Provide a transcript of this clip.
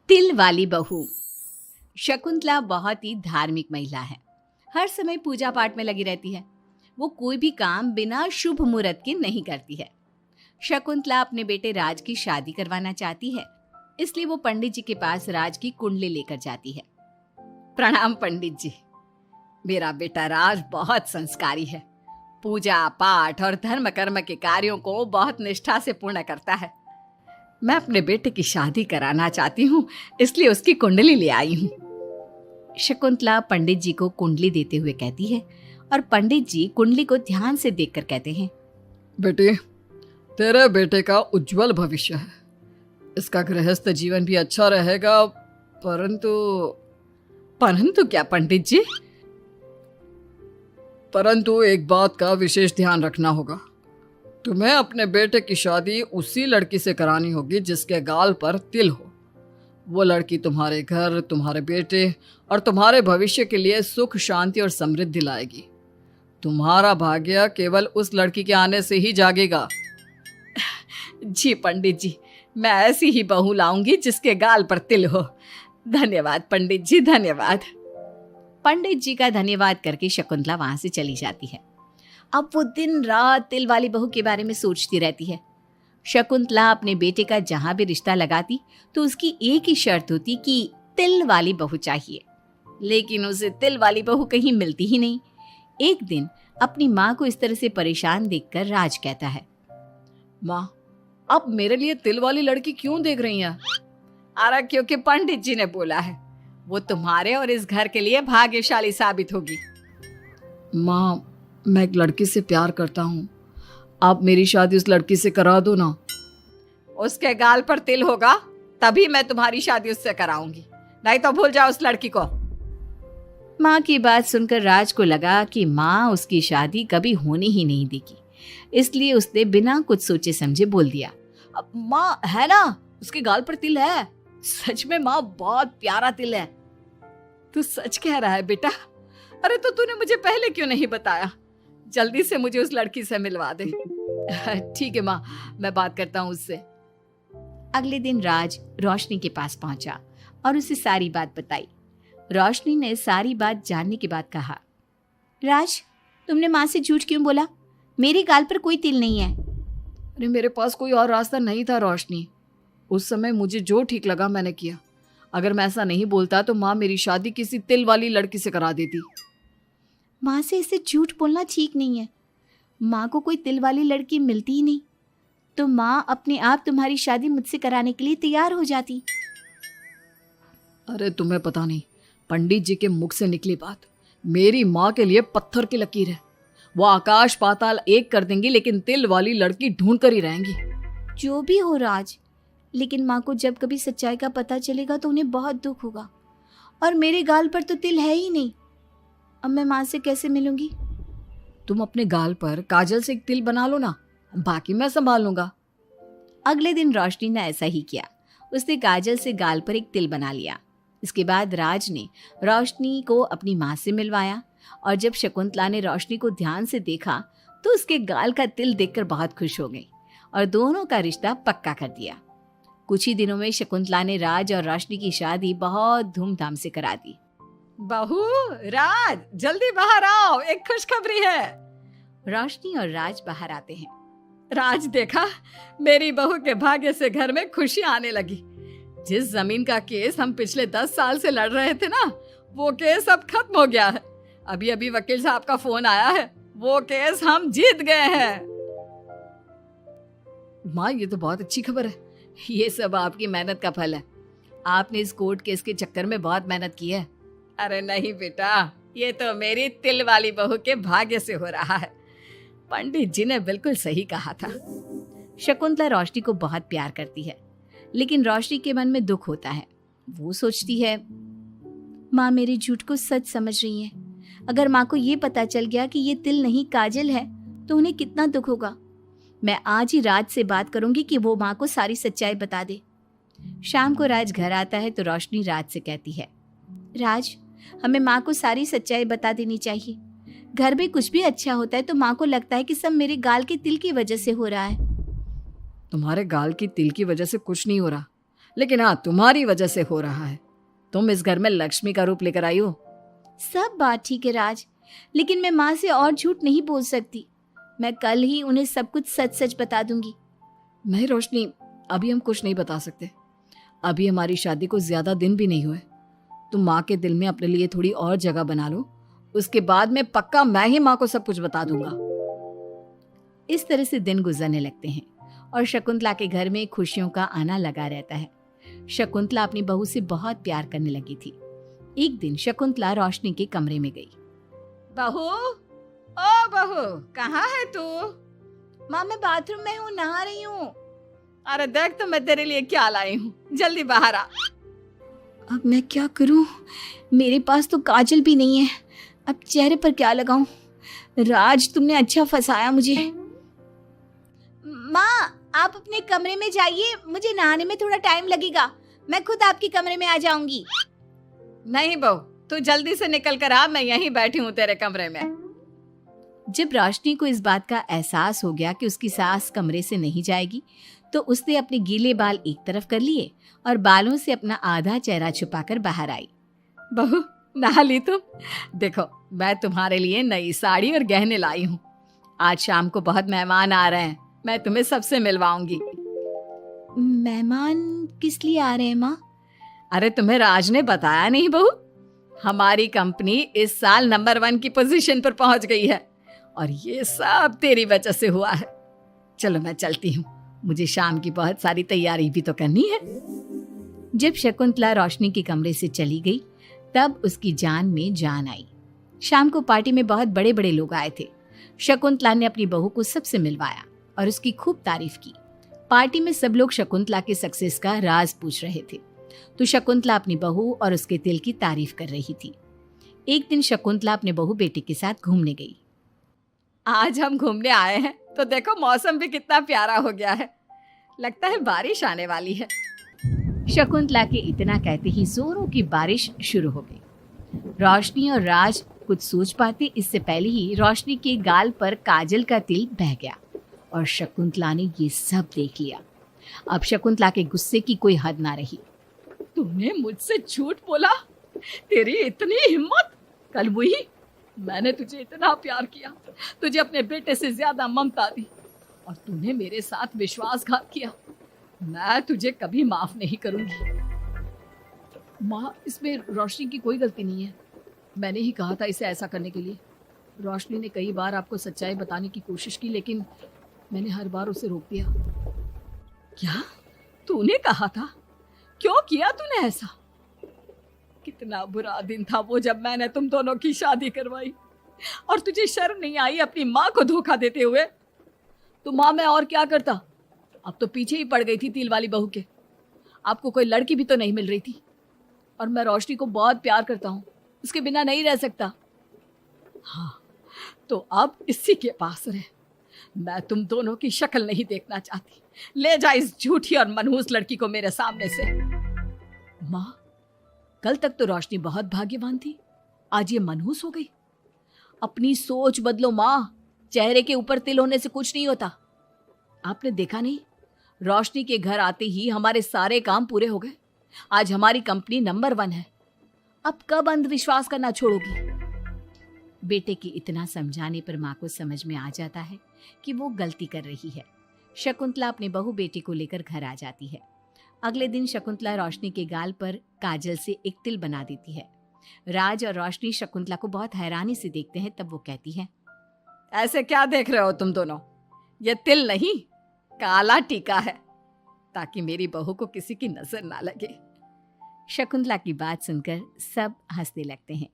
तिल वाली बहू। शकुंतला बहुत ही धार्मिक महिला है। हर समय पूजा पाठ में लगी रहती है। वो कोई भी काम बिना शुभ मुहूर्त के नहीं करती है। शकुंतला अपने बेटे राज की शादी करवाना चाहती है, इसलिए वो पंडित जी के पास राज की कुंडली लेकर जाती है। प्रणाम पंडित जी, मेरा बेटा राज बहुत संस्कारी है। पूजा पाठ और धर्म कर्म के कार्यों को बहुत निष्ठा से पूर्ण करता है। मैं अपने बेटे की शादी कराना चाहती हूँ, इसलिए उसकी कुंडली ले आई हूँ। शकुंतला पंडित जी को कुंडली देते हुए कहती है और पंडित जी कुंडली को ध्यान से देखकर कहते हैं, बेटे, तेरे बेटे का उज्जवल भविष्य है। इसका गृहस्थ जीवन भी अच्छा रहेगा, परंतु क्या पंडित जी? परंतु एक बात का विशेष ध्यान रखना होगा। तुम्हें अपने बेटे की शादी उसी लड़की से करानी होगी जिसके गाल पर तिल हो। वो लड़की तुम्हारे घर, तुम्हारे बेटे और तुम्हारे भविष्य के लिए सुख, शांति और समृद्धि लाएगी। तुम्हारा भाग्य केवल उस लड़की के आने से ही जागेगा। जी पंडित जी, मैं ऐसी ही बहू लाऊंगी जिसके गाल पर तिल हो। धन्यवाद पंडित जी, धन्यवाद। पंडित जी का धन्यवाद करके शकुंतला वहां से चली जाती है। अब वो दिन रात तिल वाली बहू के बारे में सोचती रहती है। शकुंतला अपने बेटे का जहां भी रिश्ता लगाती तो उसकी एक ही शर्त होती कि तिल वाली बहू चाहिए, लेकिन उसे तिल वाली बहू कहीं मिलती ही नहीं। एक दिन अपनी माँ को इस तरह से परेशान देखकर राज कहता है, माँ, आप मेरे लिए तिल वाली लड़की क्यों देख रही हैं? अरे क्योंकि पंडित जी ने बोला है, वो तुम्हारे और इस घर के लिए भाग्यशाली साबित होगी। माँ, मैं एक लड़की से प्यार करता हूँ। आप मेरी शादी उस लड़की से करा दो ना। उसके गाल पर तिल होगा तभी मैं तुम्हारी शादी उससे कराऊंगी, नहीं तो भूल जाओ उस लड़की को। माँ की बात सुनकर राज को लगा कि माँ उसकी शादी कभी होने ही नहीं देगी, इसलिए उसने बिना कुछ सोचे समझे बोल दिया, अब माँ है ना, उसके गाल पर तिल है। सच में माँ, बहुत प्यारा तिल है। तू सच कह रहा है बेटा? अरे तो तूने मुझे पहले क्यों नहीं बताया? जल्दी से मुझे उस लड़की से मिलवा दे। ठीक है माँ, मैं बात करता हूँ उससे। अगले दिन राज रोशनी के पास पहुंचा और उसे सारी बात बताई। रोशनी ने सारी बात जानने के बाद कहा, राज, तुमने माँ से झूठ क्यों बोला? मेरे गाल पर कोई तिल नहीं है। अरे मेरे पास कोई और रास्ता नहीं था रोशनी। उस समय मुझे जो ठीक लगा मैंने किया। अगर मैं ऐसा नहीं बोलता तो माँ मेरी शादी किसी तिल वाली लड़की से करा देती। माँ से इसे झूठ बोलना ठीक नहीं है। माँ को कोई तिल वाली लड़की मिलती ही नहीं तो माँ अपने आप तुम्हारी शादी मुझसे कराने के लिए तैयार हो जाती। अरे तुम्हें पता नहीं, पंडित जी के मुख से निकली बात मेरी माँ के लिए पत्थर की लकीर है। वो आकाश पाताल एक कर देंगी, लेकिन तिल वाली लड़की ढूंढ कर ही रहेंगी। जो भी हो राज, लेकिन माँ को जब कभी सच्चाई का पता चलेगा तो उन्हें बहुत दुख होगा। और मेरे गाल पर तो तिल है ही नहीं, अब मैं माँ से कैसे मिलूंगी? तुम अपने गाल पर काजल से एक तिल बना लो ना, बाकी मैं संभाल लूंगा। अगले दिन रोशनी ने ऐसा ही किया। उसने काजल से गाल पर एक तिल बना लिया। इसके बाद राज ने रोशनी को अपनी माँ से मिलवाया और जब शकुंतला ने रोशनी को ध्यान से देखा तो उसके गाल का तिल देखकर बहुत खुश हो गई और दोनों का रिश्ता पक्का कर दिया। कुछ ही दिनों में शकुंतला ने राज और रोशनी की शादी बहुत धूमधाम से करा दी। बहू, राज, जल्दी बाहर आओ, एक खुशखबरी है। रोशनी और राज बाहर आते हैं। राज, देखा, मेरी बहू के भाग्य से घर में खुशी आने लगी। जिस जमीन का केस हम पिछले 10 साल से लड़ रहे थे ना, वो केस अब खत्म हो गया है। अभी अभी वकील साहब का फोन आया है, वो केस हम जीत गए हैं। माँ, ये तो बहुत अच्छी खबर है। ये सब आपकी मेहनत का फल है। आपने इस कोर्ट केस के चक्कर में बहुत मेहनत की है। अरे नहीं बेटा, ये तो मेरी तिल वाली बहू के भाग्य से हो रहा है। पंडित जी ने बिल्कुल सही कहा था। शकुंतला रोशनी को बहुत प्यार करती है, लेकिन रोशनी के मन में दुख होता है। वो सोचती है, माँ मेरे झूठ को सच समझ रही है। अगर माँ को ये पता चल गया कि ये तिल नहीं काजल है तो उन्हें कितना दुख होगा। मैं आज ही राज से बात करूंगी कि वो माँ को सारी सच्चाई बता दे। शाम को राज घर आता है तो रोशनी राज से कहती है, राज, हमें माँ को सारी सच्चाई बता देनी चाहिए। घर में कुछ भी अच्छा होता है तो माँ को लगता है कि सब मेरे गाल के तिल की वजह से हो रहा है। तुम्हारे गाल की तिल की वजह से कुछ नहीं हो रहा, लेकिन हाँ, तुम्हारी वजह से हो रहा है। तुम इस घर में लक्ष्मी का रूप लेकर आई हो। सब बात ठीक है राज, लेकिन मैं माँ से और झूठ नहीं बोल सकती। मैं कल ही उन्हें सब कुछ सच सच बता दूंगी। नहीं रोशनी, अभी हम कुछ नहीं बता सकते। अभी हमारी शादी को ज्यादा दिन भी नहीं हुए। तुम माँ के दिल में अपने लिए थोड़ी और जगह बना लो, उसके बाद में पक्का मैं ही माँ को सब कुछ बता दूंगा। इस तरह से दिन गुजरने लगते हैं और शकुंतला के घर में खुशियों का आना लगा रहता है। शकुंतला अपनी बहू से बहुत प्यार करने लगी थी। एक दिन शकुंतला रोशनी के कमरे में गई। बहू, ओ बहू, कहाँ है तू? माँ मैं बाथरूम में हूँ, नहा रही हूँ। अरे देख तो मैं तेरे लिए क्या लाई हूँ, जल्दी बाहर आ। अब मैं क्या करूँ? मेरे पास तो काजल भी नहीं है, अब चेहरे पर क्या लगाऊं? राज तुमने अच्छा फंसाया मुझे। माँ आप अपने कमरे में जाइए, मुझे नहाने में थोड़ा टाइम लगेगा, मैं खुद आपके कमरे में आ जाऊंगी। नहीं बहू, तू जल्दी से निकल कर आ, मैं यहीं बैठी हूँ तेरे कमरे में। जब रोशनी को इस बात का एहसास हो गया कि उसकी सास कमरे से नहीं जाएगी, तो उसने अपने गीले बाल एक तरफ कर लिए और बालों से अपना आधा चेहरा छुपाकर बाहर आई। बहू नहा ली तुम? देखो मैं तुम्हारे लिए नई साड़ी और गहने लाई हूँ। आज शाम को बहुत मेहमान आ रहे हैं, मैं तुम्हें सबसे मिलवाऊंगी। मेहमान किस लिए आ रहे हैं माँ? अरे तुम्हें राज ने बताया नहीं बहू? हमारी कंपनी इस साल नंबर 1 की पोजीशन पर पहुंच गई है और ये सब तेरी वजह से हुआ है। चलो मैं चलती हूँ, मुझे शाम की बहुत सारी तैयारी भी तो करनी है। जब शकुंतला रोशनी के कमरे से चली गई, तब उसकी जान में जान आई। शाम को पार्टी में बहुत बड़े बड़े लोग आए थे। शकुंतला ने अपनी बहू को सबसे मिलवाया और उसकी खूब तारीफ की। पार्टी में सब लोग शकुंतला के सक्सेस का राज पूछ रहे थे, तो शकुंतला अपनी बहू और उसके दिल की तारीफ कर रही थी। एक दिन शकुंतला अपने बहू बेटे के साथ घूमने गई। आज हम घूमने आए हैं तो देखो मौसम भी कितना प्यारा हो गया है, लगता है बारिश आने वाली है। शकुंतला के इतना कहते ही जोरों की बारिश शुरू हो गई। रोशनी और राज कुछ सोच पाते इससे पहले ही रोशनी के गाल पर काजल का तिल बह गया और शकुंतला ने ये सब देख लिया। अब शकुंतला के गुस्से की कोई हद ना रही। तूने मुझसे झूठ बोला? तेरी इतनी हिम्मत? कल वही मैंने तुझे इतना प्यार किया, तुझे अपने बेटे से ज्यादा ममता दी और तूने मेरे साथ विश्वासघात किया। मैं तुझे कभी माफ नहीं करूंगी। माँ, इसमें रोशनी की कोई गलती नहीं है। मैंने ही कहा था इसे ऐसा करने के लिए। रोशनी ने कई बार आपको सच्चाई बताने की कोशिश की, लेकिन मैंने हर बार उसे रोक दिया। क्या तूने कहा था? क्यों किया तूने ऐसा? कितना बुरा दिन था वो जब मैंने तुम दोनों की शादी करवाई और तुझे शर्म नहीं आई अपनी माँ को धोखा देते हुए? तो माँ मैं और क्या करता? अब तो पीछे ही पड़ गई थी तिल वाली बहू के। आपको कोई लड़की भी तो नहीं मिल रही थी और मैं रोशनी को बहुत प्यार करता हूँ, उसके बिना नहीं रह सकता। हाँ, तो अब इसी के पास रहे। मैं तुम दोनों की शक्ल नहीं देखना चाहती। ले जा इस झूठी और मनहूस लड़की को मेरे सामने से। माँ, कल तक तो रोशनी बहुत भाग्यवान थी, आज ये मनहूस हो गई। अपनी सोच बदलो माँ, चेहरे के ऊपर तिल होने से कुछ नहीं होता। आपने देखा नहीं, रोशनी के घर आते ही हमारे सारे काम पूरे हो गए। आज हमारी कंपनी नंबर 1 है। अब कब अंधविश्वास करना छोड़ोगी? बेटे की इतना समझाने पर माँ को समझ में आ जाता है कि वो गलती कर रही है। शकुंतला अपने बहू बेटी को लेकर घर आ जाती है। अगले दिन शकुंतला रोशनी के गाल पर काजल से एक तिल बना देती है। राज और रोशनी शकुंतला को बहुत हैरानी से देखते हैं। तब वो कहती है, ऐसे क्या देख रहे हो तुम दोनों? ये तिल नहीं, काला टीका है, ताकि मेरी बहू को किसी की नजर ना लगे। शकुंतला की बात सुनकर सब हंसने लगते हैं।